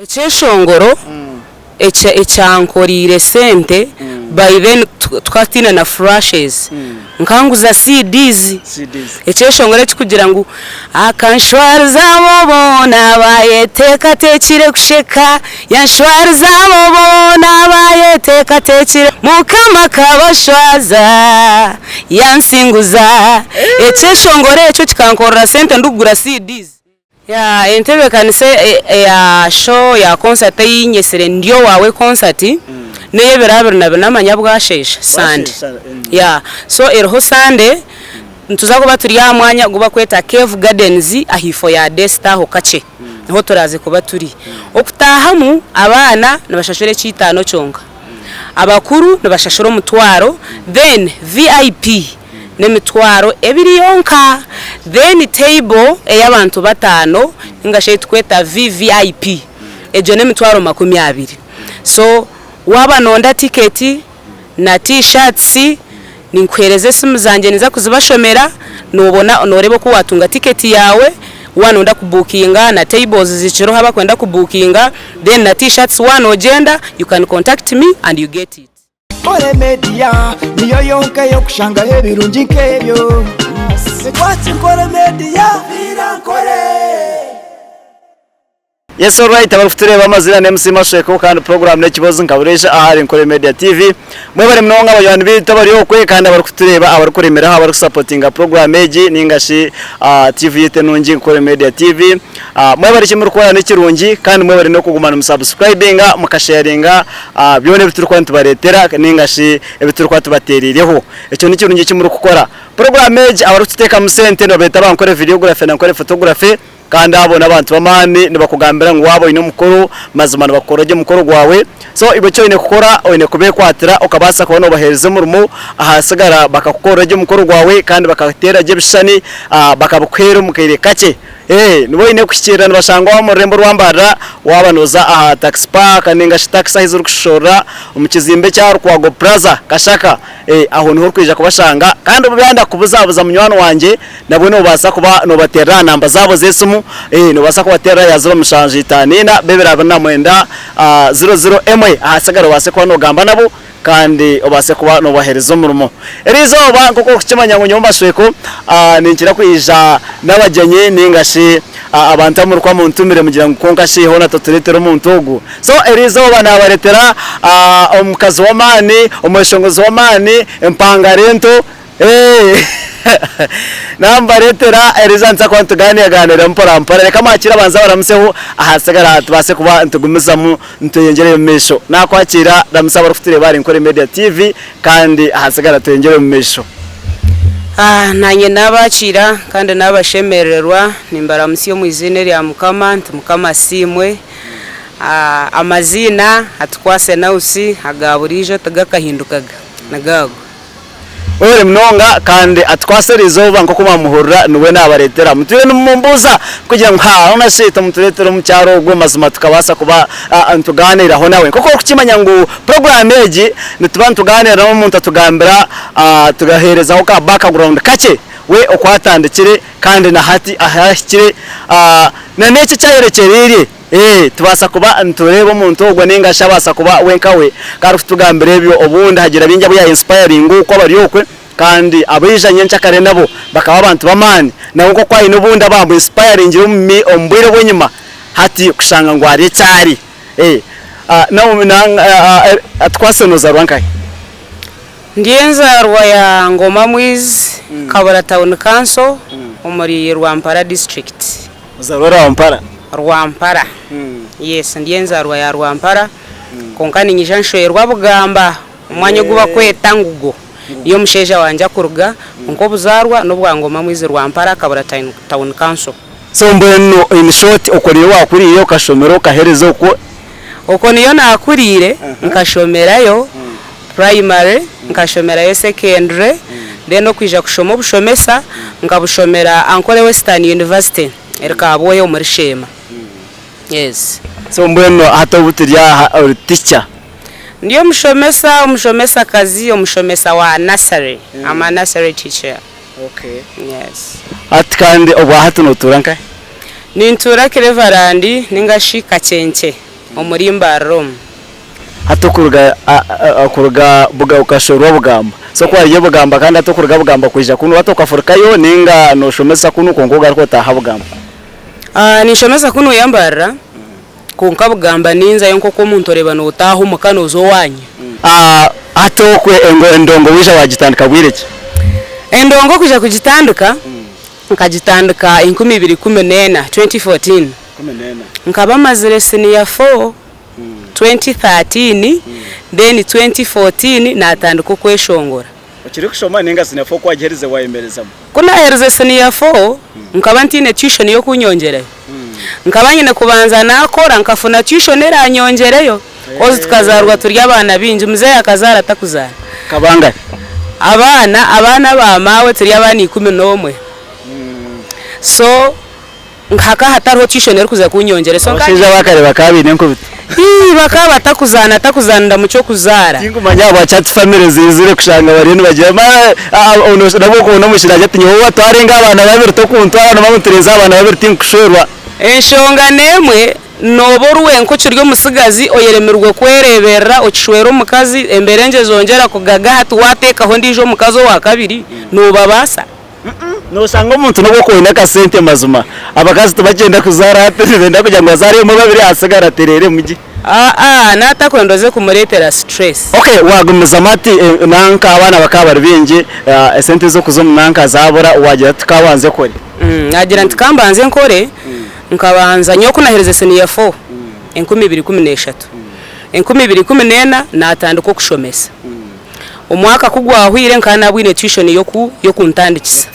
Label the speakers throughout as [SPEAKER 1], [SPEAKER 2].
[SPEAKER 1] Echeshongoro echankorire sente by then twatina na flashes nkanguza CDs echeshongoro kugira ngo akanshwara zabo bona bayeteka tekire kusheka yanshwara zabo bona bayeteka tekire mukama kabashwaza yansinguza echeshongoro echo kikankorera sente ndugura CDs ya entebe kanise ya show ya concert yinyesere ndio wawe concert neye berabere namanya bwashesha Sunday ya so erho Sunday ntuza kuba turi ya mwanya guba kweta Cave Gardens ahifo ya Desta ho kace niho turaze kuba turi okutahamu abana nabashashore cyitano cyonga abakuru nabashashoro mutwaro then VIP nemitwaro ebiri yonka then table y'abantu batano ngashe tweta VVIP ejo nemitwaro 20 so waba nonda ticket na t-shirts ninkwereze simu zanje niza kuzibashomera nubona onorebo ko watunga ticket yawe wanonda kubukinga na tables ziciro haba kwenda kubukinga then na t-shirts one agenda you can contact me and you get it.
[SPEAKER 2] Kore media niyo yonka yo kushanga hebirungi nkebyo sekwati Kore media birankore.
[SPEAKER 3] Yes, all right, abafuture bamazina MC Masheko kandi program nekibozo nkaburesha ahari Kore Media TV mwebare mnonga abantu bitabari okwe kandi abarukutureba abarukuremera aho abarusupportinga program eji ningashi TV yete nungi Kore Media TV mwebare kimuru kwa nekirungi kandi mwebare no kugumana musubscribinga mukasharinga byone bituru kwa ntubaretera ningashi ebituru kwa tubaterireho icyo ni kirungi kimuru gukora program eji abaruteka musente no beta bankore videography na nkore photography kandi abona abantu bamani nibakugambira ngo wabo ino mukuru mazima bakoroje mukuru gwawe so ibo cyo ine gukora ine kubekwatira ukabasa kubona bahereze murumo ahasigara bakakukoroje mukuru gwawe kandi bakatera je bishani bakabukwera mukire kace nibo ine kushikira nibashangwa mu rembo rwambara wabanoza aha taxi park ninga taxi hizo kushora umukizimbe cyaro kwa Go Plaza kashaka aho niho kwija kubashanga kandi ubanda kubuzabuza munywano wanje nabone ubasa kuba no batera namba zabo zesumu no basa kubatera yazura mushanje itanina bebera bana mwenda 00 MA ahasagara wase kwa no gamba nabo kandi obase kuba no baherezo murumo erizo ba kuko kukimanya ngo nyomba sweko ninkira kwija nabajanye ningashi abantu muri kwa muntumire mugira ngo konkashi hona toturetero muntugu so erizo bana baretera omukazi wa mani omushongozo wa mani empangarento namba retera erizanza kwa ntugani yaganira mpora reka makira banza baramuseho ahasagara tubase kuba ntugumizamu ntuyengere mesho nakwakira ramusaba rufutire bari Kore Media TV kandi ahasagara tuyengere mesho
[SPEAKER 1] nanye nabakira kandi nabashemererwa nimbara musiyo mwizine rya mukama ntumukama simwe amazina atkwase nausi agaburijo tagakahindukaga nagago
[SPEAKER 3] ore mnonga kandi atwaserizo banko kuma muhurra nuwe nabaretera mutire numumbuza kugira ngo ona shita muturetero mu cyaro gwe mazima tukabasa kuba antuganira ho nawe kuko kukimanya ngo program eji nitubantuganira no muntu atugambira tugaherezaho ka background kace we okwatandikire kandi na hati ahashyikire na nece cyayerekerere tubasa kuba ntureba umuntu ogwa ninga shabasa kuba wenkawe kandi tugambire byo obundi hagira binjya buya inspiring uko bari okwe kandi abijanye nchakare nabo bakaba abantu bamani nawo ko kwa ino bundi abambu inspiring mi ombwire bonyuma hati kushanga ngo ari cyari nawo atwasonoza rwankai
[SPEAKER 1] ndiyenza rwa ya Ngoma Mwizi Kabara Town Council umuri Rwampara district
[SPEAKER 3] uzarora Rwampara
[SPEAKER 1] Rwampara yes ndiyenza rwa ya Rwampara konkani nyijansho Rwabugamba umwanya guba kweta ngugo iyo musheja wanja kuruga nko buzarwa no bwa Ngoma Mwizi Rwampara Kabara Town Council
[SPEAKER 3] so mbeno in short okoriye wakuriye ukashomero kaherezo uko
[SPEAKER 1] niyo nakurire nkashomerayo primary nkashomerayo secondary then kwija kushoma obushomesa ngabushomera Ankole Western University erikaboye muri Shema yes
[SPEAKER 3] so mbeno hata butirya teacher
[SPEAKER 1] ndiyo mushomesa kazi omushomesa wa nursery ama nursery teacher
[SPEAKER 3] okay
[SPEAKER 1] yes
[SPEAKER 3] at kandi obwa hatu no turanka
[SPEAKER 1] nintura Reverend ningashi Kacenke omurimbaro
[SPEAKER 3] hatokuruga akuruga buga ukashorwa bugamba so kwa ryo bugamba kandi hatokuruga bugamba kuja kuno hatokafurukayo ninga no shomesa kuno kongoga ariko taha bugamba
[SPEAKER 1] nishomesa kuno yambara kunka bugamba ninza yonko ko muntu reba no taha umukano zo wanye
[SPEAKER 3] atokwe endongo wisha wagitandika bwireke
[SPEAKER 1] endongo kuja kugitandika nkagitandika 2014 2014 nkaba mazire senior 4 2013 then 2014 natandika kweshongora
[SPEAKER 3] ukiri kushoma ninga senior 4 kwagereze wayemerezamo
[SPEAKER 1] kuna hereze senior 4 nkaba ntine tuition yo kunyongera nkaba nyine kubanza nakora nkafuna tuition eranyongereyo kozi tukazarwa turya abana binje muzeye akazara takuzara
[SPEAKER 3] kabanga abana ba mawe turya abana 11 so nkaka hatariho tuition eri kuza kunyongera so nkanje bakareba kabine nko
[SPEAKER 1] bakaba takuzana mucyo kuzara
[SPEAKER 3] ingumanya abachat family zizire kushanga barene bagiye ono nabo ko no mushiraje tinyo watwarenga abana babiri to kuntwara no bamutereza abana babiri tinkushorwa
[SPEAKER 1] enshonga nemwe noboruwe nko kiryo musigazi oyeremerwe kwerebera okishwero mukazi emberenje zongera kugaga hatu watekaho ndijo mukazo wa kabiri nubabasa
[SPEAKER 3] no sanga umuntu no gukona ka sente mazuma abakazi tubagenda kuzara hatenda kujya ngo azare mu babiri asigara terere mugi
[SPEAKER 1] natakwendoze kumuretera stress
[SPEAKER 3] okay wagumiza mati nanka abana bakaba bingi sente zo kuzo nanka zabura wagira tukabanze kore
[SPEAKER 1] nagira ntikambanze nkore nkabanza nyoko nahereze senior 4 2013 2014 natandika kushomesa umwaka kugwahwire nkana bwine tuition yo kuntandikisa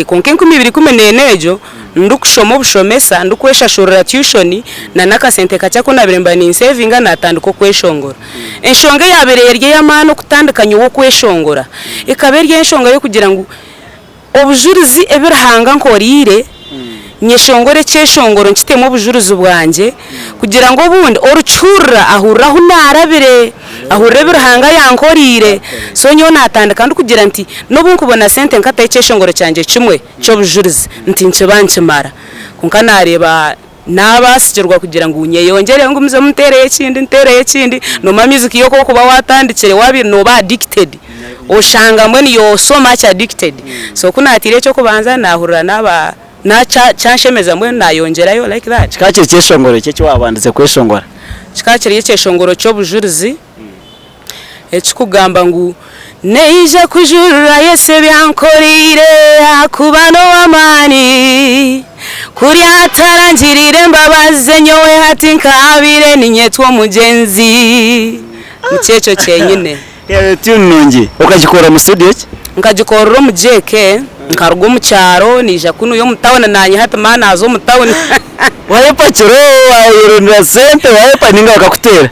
[SPEAKER 1] konke 2014 ejo ndukushoma obushomesa ndukwesha shorera tuition na nakasente kacha na biremba ni savinga natandika kweshongora enshonga yabereye rye yamano kutandikanya wo kweshongora ikaberye enshonga yo kugira ngo obujurizi ebirhanga nkorire nyeshongore cyeshongoro nkitemo obujuruzi bwanje kugira ngo bundi orucurra ahuraho narabire ahurebe hanga yankorire so nyo natandika kandi kugira nti nobunkubona sente nkata cyeshongoro cyanje kimwe cyo bujuruzi nti nkibankimara kunka nareba nabasikirwa kugira ngo unyeyongere ngo muze mutereye kindi no ma music yo kuba watandikire wabiri no ba addicted oshanga mwe yo so much addicted so kunatire cyo kubanza nahurira naba chanshemeza mwe nayongerayo like that
[SPEAKER 3] kikakiri cyeshongoro cyo wabanditse kweshongora
[SPEAKER 1] kikakiri cyeshongoro cyo bujuruzi ekikugamba ngu neije kujurura yese byankorire akubano amani kuri atarangirire mbabaze nyowe hati nkabire ninyetwo mugenzi nicyecho cyenyine
[SPEAKER 3] tunungi ukagikora mu studio
[SPEAKER 1] nkagikora mu JK nkarugo mu cyaro nije kuno yo mutawona nanye hata mana azo mutawona
[SPEAKER 3] wayepa kiro wayirunda sente wayepa ninga bakakutera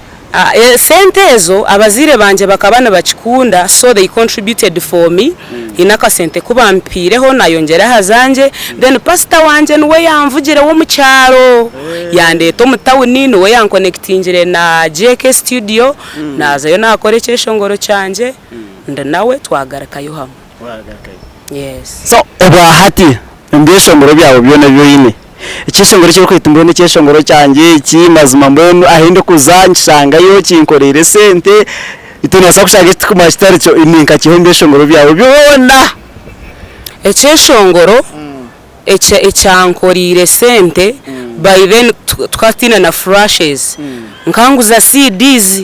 [SPEAKER 1] sente ezo abazire banje bakabana bakikunda so they contributed for me inaka sente kubampireho nayongera hazanje then pastor wanje niwe yamvugire wo mu cyaro yandeto mutawuni niwe yanconnectingire na JK studio nazayo nakore cyeshongoro cyanje nawe twagarakayo hamwe yes
[SPEAKER 3] so bahati mbeshongoro byawo byone byoyine icyeshongoro cyo kwita mbone cyeshongoro cyanjye iki mazima mbone ahinde kuzanshanga yo kinkorere sente itunasa kushaka kumashitari cyo ininka cyembeshongoro byawo byona
[SPEAKER 1] icyeshongoro ecyankorire sente by then twatina na flashes nkanguza CDs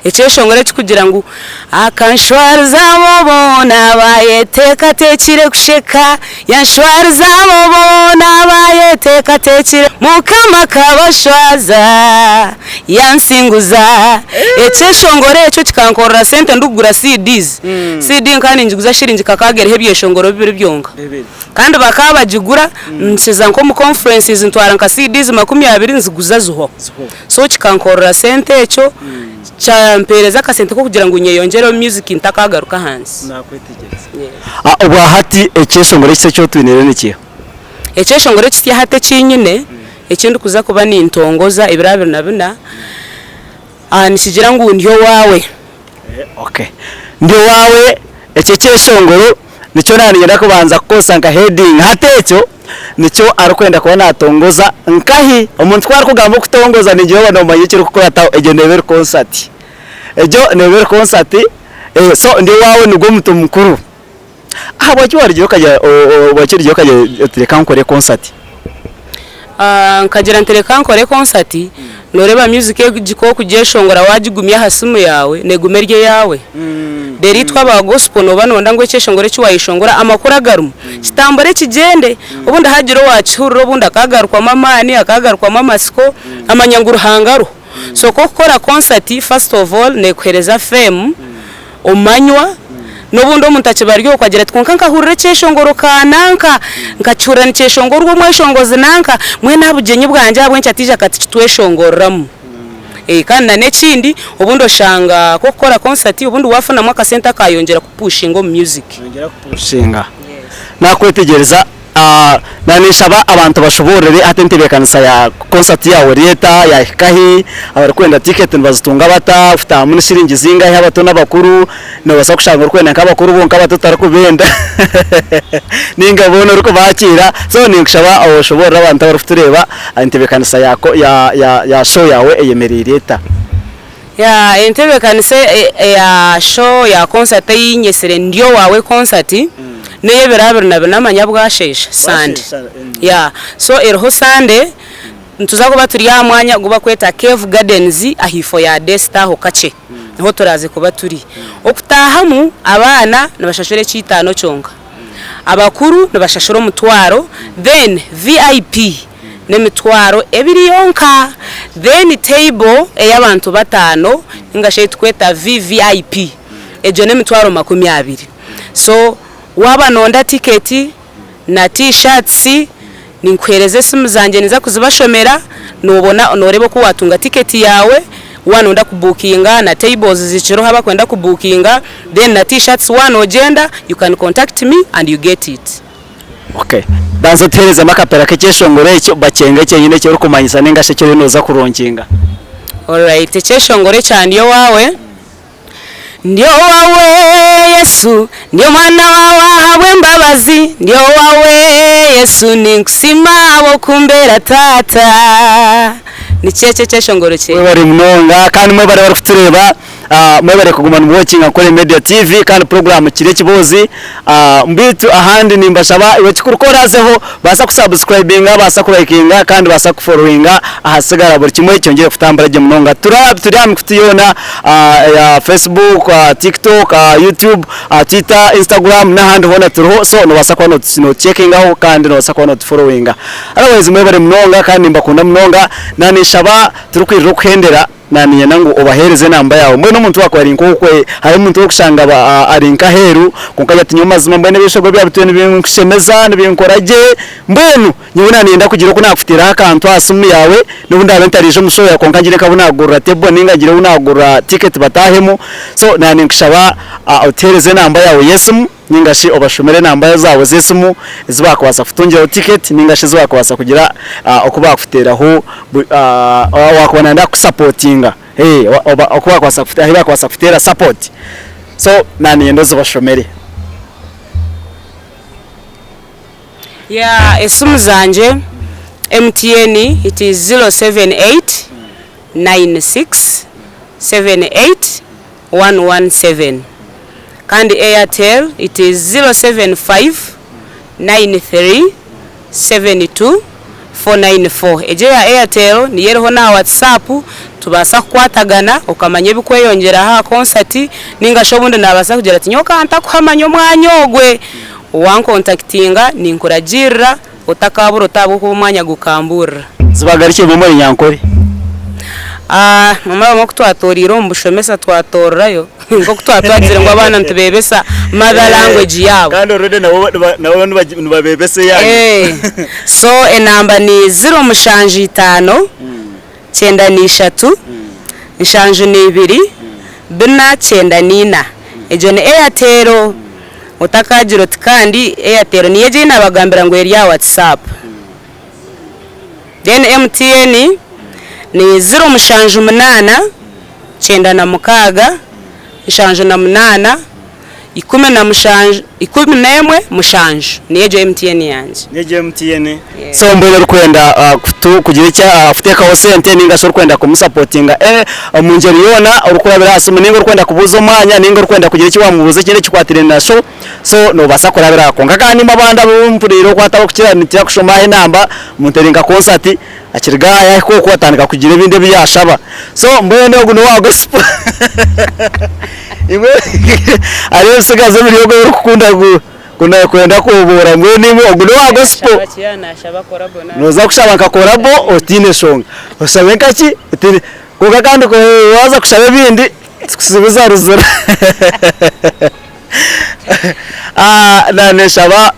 [SPEAKER 1] icyeshongoro kugira ngo akanshwariza mubona bayeteka tekire kusheka yanshwariza mubona bayeteka tekire mukama kabashwaza yansinguza icyeshongoro cyo kikankorera sente ndugura CDs CD nkani njiguza shiringi kakagere hebyeshongoro bibiri byonga kandi bakabajigura nsiza nko mu conferences ntwara nka CDs 20 nziguza zuho so kikankorera sente echo champereza kasente ko kugira ngo nyeyongere music ntakagaruka hansi
[SPEAKER 3] nakwetegetse ubahati icyeshongoro cyo twinere nikiyo
[SPEAKER 1] icyeshongoro kiti hate kinyine ikindi kuza kuba ni intongoza ibirabiro nabina nisigira ngo ndiyo wawe
[SPEAKER 3] okay ndiyo wawe icyeshongoro nicyo nani yenda kubanza kosa nka heading hatecho nicyo arikwenda kuba natongoza nkahi umuntu twari kugamba kutongoza nigiye bano mayikiro kuko yataho ejo never concert so ndi wawe nubwo muto mukuru waki waryo kajya wakiryo kajya tureka nkore concert
[SPEAKER 1] nkagira ntereka nkore concert noreba music giko kugeshongora wajigumya hasimu yawe negumerye yawe deri twaba gospel no banonda ngo cyeshongore cyuwayishongora amakuru agarumu kitambare kigende ubundi hagiro wacuro ubundi akagarukwa mamani akagarukwa mamasiko amanyanguru hangaro so kokora concert first of all nekwereza fame umanywa nobundo muntache baryo kwagira twonka hurire cyeshongoro kananka ngacurana cyeshongoro rwo mweshongoze nanka mwe nabugenye bwanje abwenye atije kati tweshongoramu kandi nekindi ubundo shanga kokora concert ubundi wafuna mwaka center kayongera kupushinga music
[SPEAKER 3] yongera kupushinga nakwetegereza nanishaba abantu bashoborere atentebekanisa ya concert yawe leta ya kahi abari kwenda ticket bazitunga bata ufita muri siringi zinga y'abato n'abakuru no basakushanga kwenda nk'abakuru bonka batotara kubenda ninga bono ruko bakira so ningshaba abashobora abantu barufutureba atentebekanisa yako ya show yawe eyemereye leta
[SPEAKER 1] ya entebekanisa ya show ya concert yinyesere ndio wawe concert neye berabere n'amanya bwashesha sande ya so erho sande ntuza kuba turi ya mwanya guba kweta Cave Gardens ahifo ya Desta ho kace niho turaze kuba turi okutahamu abana nabashashore cyitano cyonga abakuru nabashashoro mutwaro then VIP nemitwaro ebiri yonka then table y'abantu batano ingashe tweta VVIP ejo nemitwaro 20 so waba nonda tiketi na t-shirts ninkwereze simu zanje niza kuzibashomera nubona onorebo ko watunga tiketi yawe wanonda kubukinga na tables ziciro haba kwenda kubukinga then na t-shirts one agenda you can contact me and you get it.
[SPEAKER 3] Okay, danzo tereza makapera kecheshongore cyo bacenga cyenyine cyo kumanyisa nengashe cyo noza kuronkinga.
[SPEAKER 1] Alright, cheshongore cyandiyo wawe ndio wawe Yesu ndio mwana wawe mbabazi ndio wawe Yesu ninkusima abo kumbera tata ni cheshongoro cye
[SPEAKER 3] bari mnonga kandi mwe bari kutureba mwe bari kugumana watching akore media TV kandi program kire kibozi mbitu ahandi nimbashaba iwe kikurukorazeho basa kusubscribinga basa kurikinga kandi basa kufollowinga ahasigara buri kimwe cyongere kutambara je mnonga turi amkutiyona ya Facebook TikTok YouTube Twitter Instagram n'ahandi hona turiho so no basa kwa no checking aho kandi no basa kwa no followinga otherwise mwe bari mnonga kandi mbakunda mnonga nanishaba turi kwirira kuhendera naniye nangu obahereze namba yawe mwe no muntu wakwari nkokwe hari umuntu wokushanga ari nkaheru kunkajya tinyoma zima mbene bishogo bya bitwe n'ibinkushemeza n'ibinkoraje mbenu nyibona nenda kugira ko nakufitira akantu asumu yawe n'ubundi abentarije musoya yakonkagire kabunagura tebo ningagire unagura ticket batahemo so nani nkishaba otereze namba yawe Yesu ningashi obashomere namba zawe zesumu zibakwasa futungira ticket ningashi zibakwasa kugira okubakufiteraho wakubona nda kusupportinga okubakwasa kufitera hibakwasa kufitera support so nani ndo zibashomere
[SPEAKER 1] ya esumu zanje MTN it is 078 96 78 117 kandi Airtel it is 075 93 72 494 eje ya Airtel ni yereho na WhatsApp tubasa kwatagana ukamanye bikweyongera ha concert ninga shobundi nabasa kugira ati nyoka antakuhamanyo mwanyogwe wan contactinga ninkurajira utakaburo tabo ku mwanya gukambura
[SPEAKER 3] zibagarike mu muri nyankore
[SPEAKER 1] mama bamo kutwatoriro mbushomesa twatorayo ngo kutwatwazire ngo abana ntubebesa mother language yabo
[SPEAKER 3] kandi already nabo nubabebese yanyu
[SPEAKER 1] so enamba ni 0 mushanji 5 cyenda ni 3 nshanju ni 2 bina cyenda ni 4 ejo ni Airtel utakagiro kandi Airtel ni yeje nabagambira ngo yari ya WhatsApp then MTN ni 0 mushanju 8 cyenda na mukaga nshanju na 8 11 mushanju niyo MTN yanje
[SPEAKER 3] niyo MTN so mbere rukwenda kugira icya afuteka ho sente ninga so rukwenda kumusapotinga mu ngeri yona urukurabira asuma ninga rukwenda kubuza umwanya ninga rukwenda kugira icyo wamubuze kindi cy'ukwatire nasho so no basa kurabira ko ngakandi mabanda bumvuriro kwataba kukiranitira kushoma inamba munteringa concert akirigaya ko kwatandika kugira ibindi byashaba so mbone guno wa gospel imwe ariyo sigaze muri yogo rukunda kuna kwenda kubura mwene mu guno wa gospel noza kushaba nkakorabo otine songa usabe kaki kuga kandi ko waza kushaba bindi kusubiza ruzura nane shaba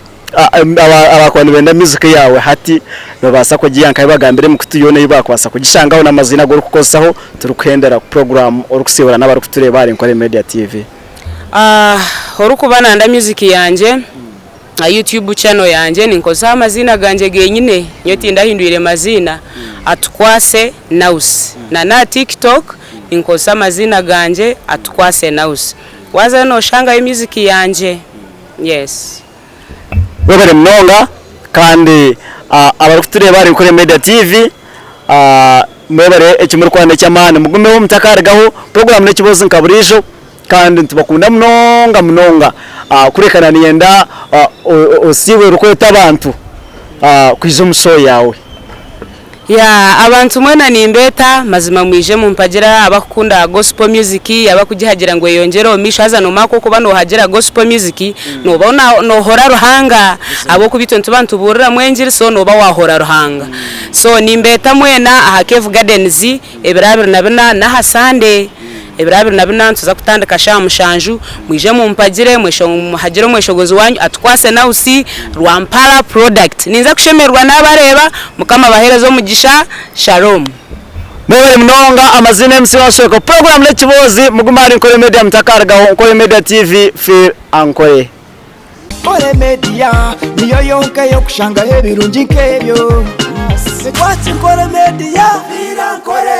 [SPEAKER 3] abakwani benda music yawe hati babasa ko giyanka ibagambire mu kutuyone ibakwasa kugishangaho namazina go rukosaho turukwendera program orukusibura n'abari kutureba ari Nkore Media TV
[SPEAKER 1] orukubana nda music yanje na YouTube channel yanje ninkoza amazina ganje genyine nyoti ndahinduire mazina atkwase naus na TikTok ninkoza amazina ganje atkwase naus waza no shanga music yanje yes
[SPEAKER 3] webere mnonga kandi abari kutureba ari Nkore Media TV mwebere ekimuri kwande cyamane mugume wo mutakargaho program n'ekibozi nkaburijo kandi ntubakunda mnonga kurekana niyenda osiwe rukweta abantu kwizo muso yawe
[SPEAKER 1] ya abantu mwena nimbeta mazima mwije mumpagira abakunda gospel music abakugihagira ngo yongero mishaza no mako kuba no hagira gospel music no bona no hora ruhanga abo kubitontu bantu burira mwenjiri so no ba wahora ruhanga so nimbeta mwena aha Cave Gardens ebirabir nabina na Hasande ebirabir nabina tuza kutandika sha mushanju mwije mumpagire mweshogiro mweshogozi wanyu atkwase nausi Rwampara product ninza kushemerwa n'abareba mukama baherezo mugisha shalom
[SPEAKER 3] mwebere mnonga amazina MC Washeko program n'ekibozi mugumari Nkore Media mutakargaho Nkore Media TV feel Nkore
[SPEAKER 2] Media niyo yonka yo kushanga hebirungi nkebyo Nkore Media feel Nkore